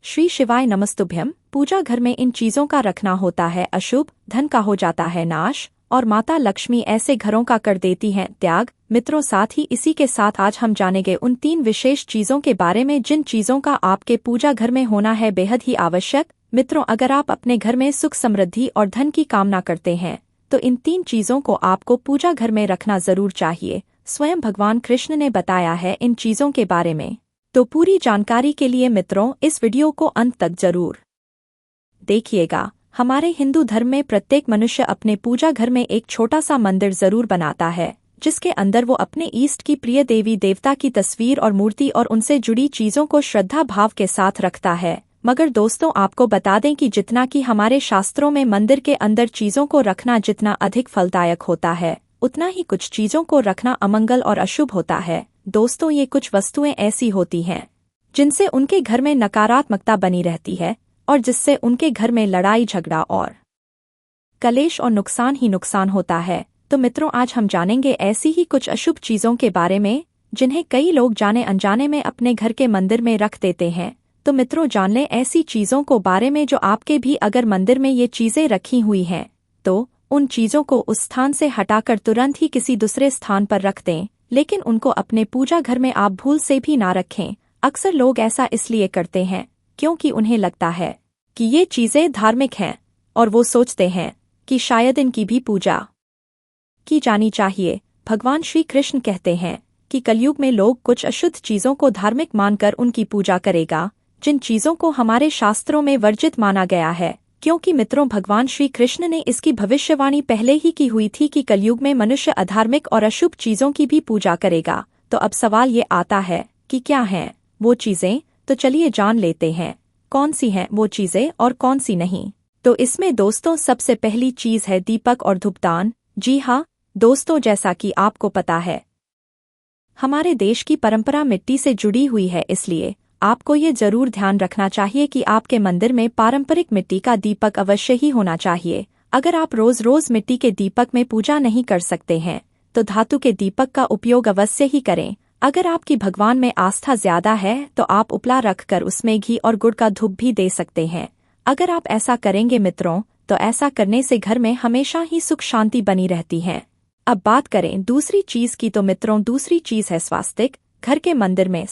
श्री शिवाय नमस्तुभ्यम। पूजा घर में इन चीजों का रखना होता है अशुभ, धन का हो जाता है नाश और माता लक्ष्मी ऐसे घरों का कर देती हैं त्याग। मित्रों, साथ ही इसी के साथ आज हम जानेंगे उन 3 विशेष चीजों के बारे में जिन चीजों का आपके पूजा घर में होना है बेहद ही आवश्यक। मित्रों, अगर आप अपने घर में सुख समृद्धि और धन की कामना करते हैं तो इन 3 चीजों को आपको पूजा घर में रखना जरूर चाहिए। स्वयं भगवान कृष्ण ने बताया है इन चीजों के बारे में, तो पूरी जानकारी के लिए मित्रों इस वीडियो को अंत तक जरूर देखिएगा। हमारे हिंदू धर्म में प्रत्येक मनुष्य अपने पूजा घर में एक छोटा सा मंदिर जरूर बनाता है, जिसके अंदर वो अपने ईष्ट की प्रिय देवी देवता की तस्वीर और मूर्ति और उनसे जुड़ी चीजों को श्रद्धा भाव के साथ रखता है। मगर दोस्तों, आपको बता दें कि जितना कि हमारे शास्त्रों में मंदिर के अंदर चीजों को रखना जितना अधिक फलदायक होता है, उतना ही कुछ चीजों को रखना अमंगल और अशुभ होता है। दोस्तों, ये कुछ वस्तुएं ऐसी होती हैं जिनसे उनके घर में नकारात्मकता बनी रहती है और जिससे उनके घर में लड़ाई झगड़ा और कलेश और नुकसान ही नुकसान होता है। तो मित्रों, आज हम जानेंगे ऐसी ही कुछ अशुभ चीजों के बारे में जिन्हें कई लोग जाने अनजाने में अपने घर के मंदिर में रख देते हैं। तो मित्रों, जान लें ऐसी चीजों को बारे में जो आपके भी अगर मंदिर में ये चीजें रखी हुई हैं तो उन चीजों को उस स्थान से हटाकर तुरंत ही किसी दूसरे स्थान पर रख दें, लेकिन उनको अपने पूजा घर में आप भूल से भी ना रखें। अक्सर लोग ऐसा इसलिए करते हैं क्योंकि उन्हें लगता है कि ये चीजें धार्मिक हैं और वो सोचते हैं कि शायद इनकी भी पूजा की जानी चाहिए। भगवान श्री कृष्ण कहते हैं कि कलयुग में लोग कुछ अशुद्ध चीजों को धार्मिक मानकर उनकी पूजा करेगा, जिन चीजों को हमारे शास्त्रों में वर्जित माना गया है। क्योंकि मित्रों, भगवान श्री कृष्ण ने इसकी भविष्यवाणी पहले ही की हुई थी कि कलयुग में मनुष्य अधार्मिक और अशुभ चीजों की भी पूजा करेगा। तो अब सवाल ये आता है कि क्या हैं वो चीजें? तो चलिए जान लेते हैं कौन सी हैं वो चीजें और कौन सी नहीं। तो इसमें दोस्तों सबसे पहली चीज है दीपक और धूपदान। जी हाँ दोस्तों, जैसा कि आपको पता है हमारे देश की परंपरा मिट्टी से जुड़ी हुई है, इसलिए आपको ये जरूर ध्यान रखना चाहिए कि आपके मंदिर में पारंपरिक मिट्टी का दीपक अवश्य ही होना चाहिए। अगर आप रोज रोज मिट्टी के दीपक में पूजा नहीं कर सकते हैं तो धातु के दीपक का उपयोग अवश्य ही करें। अगर आपकी भगवान में आस्था ज्यादा है तो आप उपला रखकर उसमें घी और गुड़ का धूप भी दे सकते हैं। अगर आप ऐसा करेंगे मित्रों, तो ऐसा करने से घर में हमेशा ही सुख शांति बनी रहती है। अब बात करें दूसरी चीज की, तो मित्रों दूसरी चीज है स्वास्तिक। घर के मंदिर में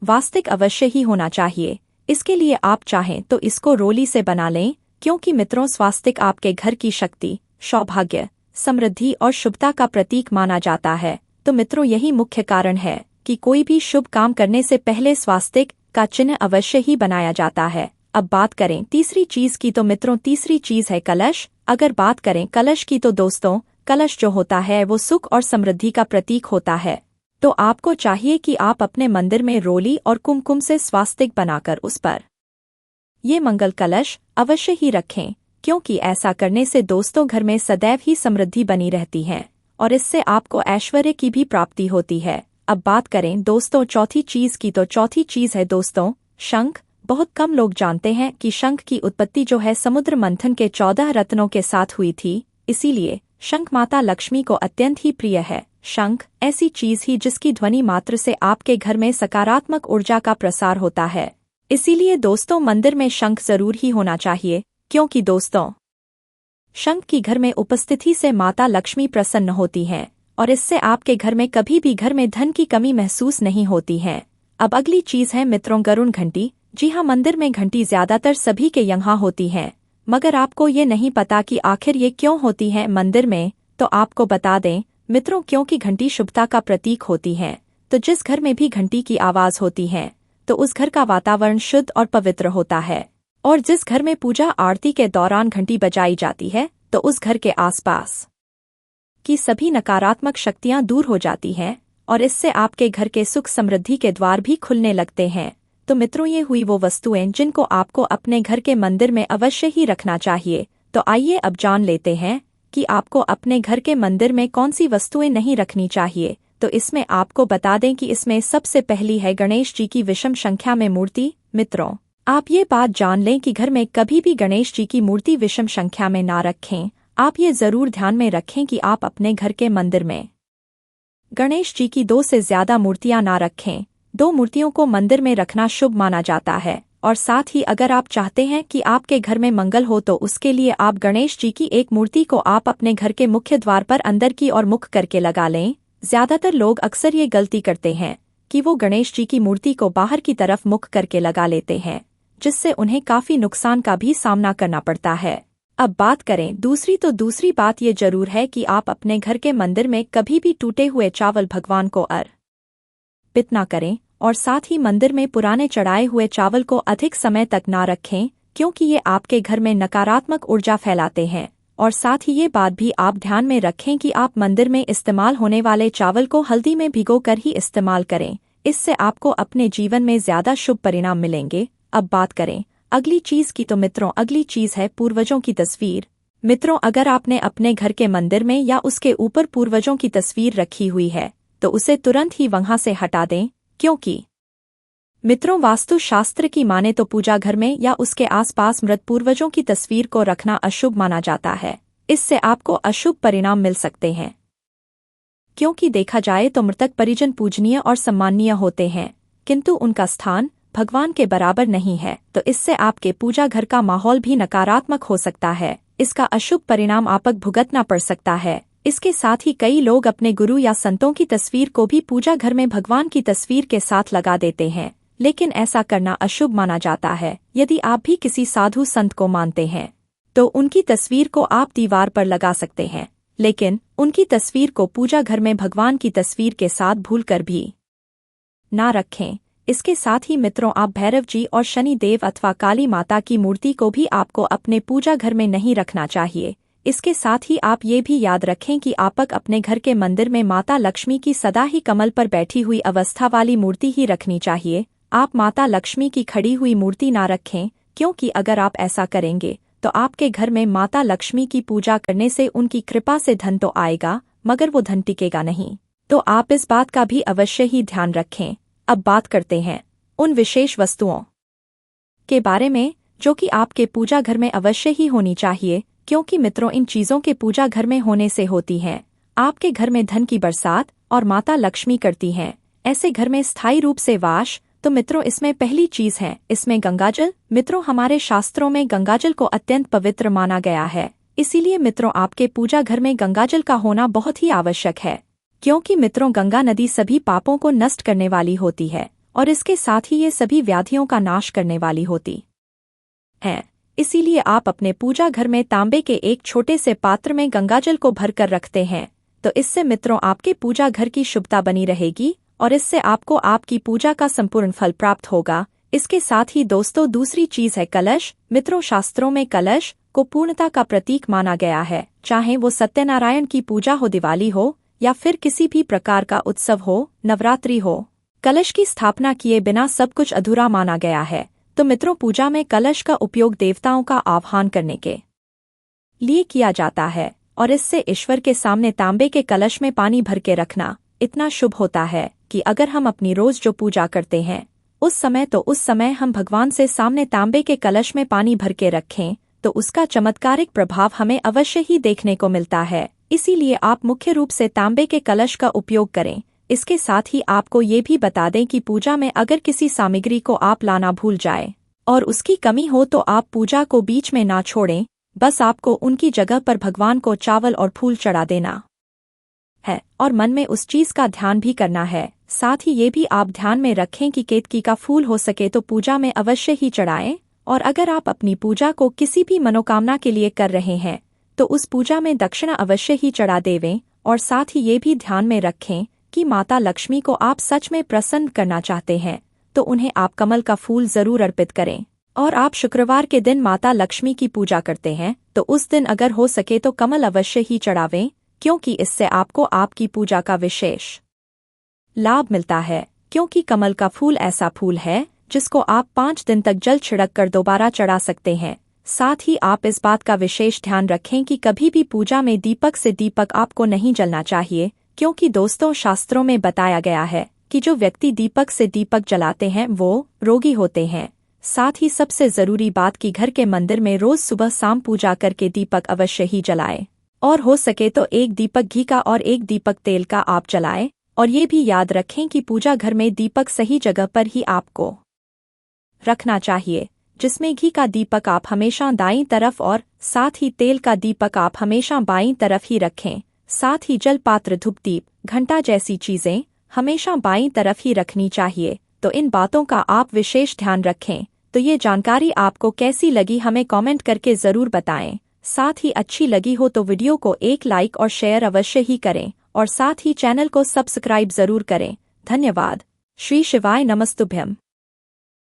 वास्तिक अवश्य ही होना चाहिए। इसके लिए आप चाहें तो इसको रोली से बना लें, क्योंकि मित्रों स्वास्तिक आपके घर की शक्ति, सौभाग्य, समृद्धि और शुभता का प्रतीक माना जाता है। तो मित्रों यही मुख्य कारण है कि कोई भी शुभ काम करने से पहले स्वास्तिक का चिन्ह अवश्य ही बनाया जाता है। अब बात करें तीसरी चीज की, तो मित्रों तीसरी चीज है कलश। अगर बात करें कलश की, तो दोस्तों कलश जो होता है वो सुख और समृद्धि का प्रतीक होता है। तो आपको चाहिए कि आप अपने मंदिर में रोली और कुमकुम से स्वास्तिक बनाकर उस पर ये मंगल कलश अवश्य ही रखें, क्योंकि ऐसा करने से दोस्तों घर में सदैव ही समृद्धि बनी रहती है और इससे आपको ऐश्वर्य की भी प्राप्ति होती है। अब बात करें दोस्तों चौथी चीज की, तो चौथी चीज है दोस्तों शंख। बहुत कम लोग जानते हैं कि शंख की उत्पत्ति जो है समुद्र मंथन के 14 रत्नों के साथ हुई थी, इसीलिए शंख माता लक्ष्मी को अत्यंत ही प्रिय है। शंख ऐसी चीज ही जिसकी ध्वनि मात्र से आपके घर में सकारात्मक ऊर्जा का प्रसार होता है। इसीलिए दोस्तों मंदिर में शंख जरूर ही होना चाहिए, क्योंकि दोस्तों शंख की घर में उपस्थिति से माता लक्ष्मी प्रसन्न होती हैं और इससे आपके घर में कभी भी घर में धन की कमी महसूस नहीं होती है। अब अगली चीज है मित्रों गरुड़ घंटी। जी हाँ, मंदिर में घंटी ज्यादातर सभी के यहाँ होती है, मगर आपको ये नहीं पता कि आखिर ये क्यों होती है मंदिर में। तो आपको बता दें मित्रों, क्योंकि घंटी शुभता का प्रतीक होती है। तो जिस घर में भी घंटी की आवाज होती है तो उस घर का वातावरण शुद्ध और पवित्र होता है, और जिस घर में पूजा आरती के दौरान घंटी बजाई जाती है तो उस घर के आसपास की सभी नकारात्मक शक्तियां दूर हो जाती हैं और इससे आपके घर के सुख समृद्धि के द्वार भी खुलने लगते हैं। तो मित्रों ये हुई वो वस्तुएं जिनको आपको अपने घर के मंदिर में अवश्य ही रखना चाहिए। तो आइए अब जान लेते हैं कि आपको अपने घर के मंदिर में कौन सी वस्तुएं नहीं रखनी चाहिए। तो इसमें आपको बता दें कि इसमें सबसे पहली है गणेश जी की विषम संख्या में मूर्ति। मित्रों आप ये बात जान लें कि घर में कभी भी गणेश जी की मूर्ति विषम संख्या में ना रखें। आप ये जरूर ध्यान में रखें कि आप अपने घर के मंदिर में गणेश जी की 2 से ज्यादा मूर्तियां ना रखें। 2 मूर्तियों को मंदिर में रखना शुभ माना जाता है और साथ ही अगर आप चाहते हैं कि आपके घर में मंगल हो तो उसके लिए आप गणेश जी की एक मूर्ति को आप अपने घर के मुख्य द्वार पर अंदर की ओर मुख करके लगा लें। ज्यादातर लोग अक्सर ये गलती करते हैं कि वो गणेश जी की मूर्ति को बाहर की तरफ मुख करके लगा लेते हैं, जिससे उन्हें काफी नुकसान का भी सामना करना पड़ता है। अब बात करें दूसरी बात ये जरूर है कि आप अपने घर के मंदिर में कभी भी टूटे हुए चावल भगवान को अर्पित ना करें, और साथ ही मंदिर में पुराने चढ़ाए हुए चावल को अधिक समय तक ना रखें, क्योंकि ये आपके घर में नकारात्मक ऊर्जा फैलाते हैं। और साथ ही ये बात भी आप ध्यान में रखें कि आप मंदिर में इस्तेमाल होने वाले चावल को हल्दी में भिगोकर ही इस्तेमाल करें, इससे आपको अपने जीवन में ज्यादा शुभ परिणाम मिलेंगे। अब बात करें अगली चीज की तो मित्रों, अगली चीज है पूर्वजों की तस्वीर। मित्रों, अगर आपने अपने घर के मंदिर में या उसके ऊपर पूर्वजों की तस्वीर रखी हुई है तो उसे तुरंत ही वहां से हटा दें, क्योंकि मित्रों वास्तु शास्त्र की माने तो पूजा घर में या उसके आसपास मृत पूर्वजों की तस्वीर को रखना अशुभ माना जाता है। इससे आपको अशुभ परिणाम मिल सकते हैं, क्योंकि देखा जाए तो मृतक परिजन पूजनीय और सम्माननीय होते हैं, किंतु उनका स्थान भगवान के बराबर नहीं है, तो इससे आपके पूजा घर का माहौल भी नकारात्मक हो सकता है। इसका अशुभ परिणाम आपक भुगतना पड़ सकता है। इसके साथ ही कई लोग अपने गुरु या संतों की तस्वीर को भी पूजा घर में भगवान की तस्वीर के साथ लगा देते हैं, लेकिन ऐसा करना अशुभ माना जाता है। यदि आप भी किसी साधु संत को मानते हैं तो उनकी तस्वीर को आप दीवार पर लगा सकते हैं, लेकिन उनकी तस्वीर को पूजा घर में भगवान की तस्वीर के साथ भूलकर भी ना रखें। इसके साथ ही मित्रों, आप भैरव जी और शनि देव अथवा काली माता की मूर्ति को भी आपको अपने पूजा घर में नहीं रखना चाहिए। इसके साथ ही आप ये भी याद रखें कि आपक अपने घर के मंदिर में माता लक्ष्मी की सदा ही कमल पर बैठी हुई अवस्था वाली मूर्ति ही रखनी चाहिए। आप माता लक्ष्मी की खड़ी हुई मूर्ति ना रखें, क्योंकि अगर आप ऐसा करेंगे तो आपके घर में माता लक्ष्मी की पूजा करने से उनकी कृपा से धन तो आएगा, मगर वो धन टिकेगा नहीं। तो आप इस बात का भी अवश्य ही ध्यान रखें। अब बात करते हैं उन विशेष वस्तुओं के बारे में जो कि आपके पूजा घर में अवश्य ही होनी चाहिए, क्योंकि मित्रों इन चीजों के पूजा घर में होने से होती हैं आपके घर में धन की बरसात और माता लक्ष्मी करती हैं ऐसे घर में स्थायी रूप से वास। तो मित्रों इसमें पहली चीज है इसमें गंगाजल। मित्रों हमारे शास्त्रों में गंगाजल को अत्यंत पवित्र माना गया है, इसीलिए मित्रों आपके पूजा घर में गंगाजल का होना बहुत ही आवश्यक है, क्योंकि मित्रों गंगा नदी सभी पापों को नष्ट करने वाली होती है और इसके साथ ही ये सभी व्याधियों का नाश करने वाली होती है। इसीलिए आप अपने पूजा घर में तांबे के एक छोटे से पात्र में गंगाजल को भरकर रखते हैं, तो इससे मित्रों आपके पूजा घर की शुभता बनी रहेगी और इससे आपको आपकी पूजा का संपूर्ण फल प्राप्त होगा। इसके साथ ही दोस्तों दूसरी चीज है कलश। मित्रों शास्त्रों में कलश को पूर्णता का प्रतीक माना गया है, चाहे वो सत्यनारायण की पूजा हो, दिवाली हो या फिर किसी भी प्रकार का उत्सव हो, नवरात्रि हो। कलश की स्थापना किए बिना सब कुछ अधूरा माना गया है। तो मित्रों पूजा में कलश का उपयोग देवताओं का आह्वान करने के लिए किया जाता है और इससे ईश्वर के सामने तांबे के कलश में पानी भर के रखना इतना शुभ होता है कि अगर हम अपनी रोज जो पूजा करते हैं उस समय हम भगवान से सामने तांबे के कलश में पानी भर के रखें तो उसका चमत्कारिक प्रभाव हमें अवश्य ही देखने को मिलता है। इसीलिए आप मुख्य रूप से तांबे के कलश का उपयोग करें। इसके साथ ही आपको ये भी बता दें कि पूजा में अगर किसी सामग्री को आप लाना भूल जाए और उसकी कमी हो तो आप पूजा को बीच में ना छोड़ें, बस आपको उनकी जगह पर भगवान को चावल और फूल चढ़ा देना है और मन में उस चीज का ध्यान भी करना है। साथ ही ये भी आप ध्यान में रखें कि केतकी का फूल हो सके तो पूजा में अवश्य ही चढ़ाएं, और अगर आप अपनी पूजा को किसी भी मनोकामना के लिए कर रहे हैं तो उस पूजा में दक्षिणा अवश्य ही चढ़ा देवें। और साथ ही ये भी ध्यान में रखें कि माता लक्ष्मी को आप सच में प्रसन्न करना चाहते हैं तो उन्हें आप कमल का फूल जरूर अर्पित करें। और आप शुक्रवार के दिन माता लक्ष्मी की पूजा करते हैं तो उस दिन अगर हो सके तो कमल अवश्य ही चढ़ावें, क्योंकि इससे आपको आपकी पूजा का विशेष लाभ मिलता है। क्योंकि कमल का फूल ऐसा फूल है जिसको आप 5 दिन तक जल छिड़क कर दोबारा चढ़ा सकते हैं। साथ ही आप इस बात का विशेष ध्यान रखें कि कभी भी पूजा में दीपक से दीपक आपको नहीं जलना चाहिए, क्योंकि दोस्तों शास्त्रों में बताया गया है कि जो व्यक्ति दीपक से दीपक जलाते हैं वो रोगी होते हैं। साथ ही सबसे जरूरी बात कि घर के मंदिर में रोज सुबह शाम पूजा करके दीपक अवश्य ही जलाए, और हो सके तो एक दीपक घी का और एक दीपक तेल का आप जलाएं। और ये भी याद रखें कि पूजा घर में दीपक सही जगह पर ही आपको रखना चाहिए, जिसमें घी का दीपक आप हमेशा दाईं तरफ और साथ ही तेल का दीपक आप हमेशा बाईं तरफ ही रखें। साथ ही जल पात्र, धूप दीप, घंटा जैसी चीजें हमेशा बाईं तरफ ही रखनी चाहिए। तो इन बातों का आप विशेष ध्यान रखें। तो ये जानकारी आपको कैसी लगी हमें कमेंट करके ज़रूर बताएं। साथ ही अच्छी लगी हो तो वीडियो को एक लाइक और शेयर अवश्य ही करें और साथ ही चैनल को सब्सक्राइब ज़रूर करें। धन्यवाद। श्री शिवाय नमस्तुभ्यम।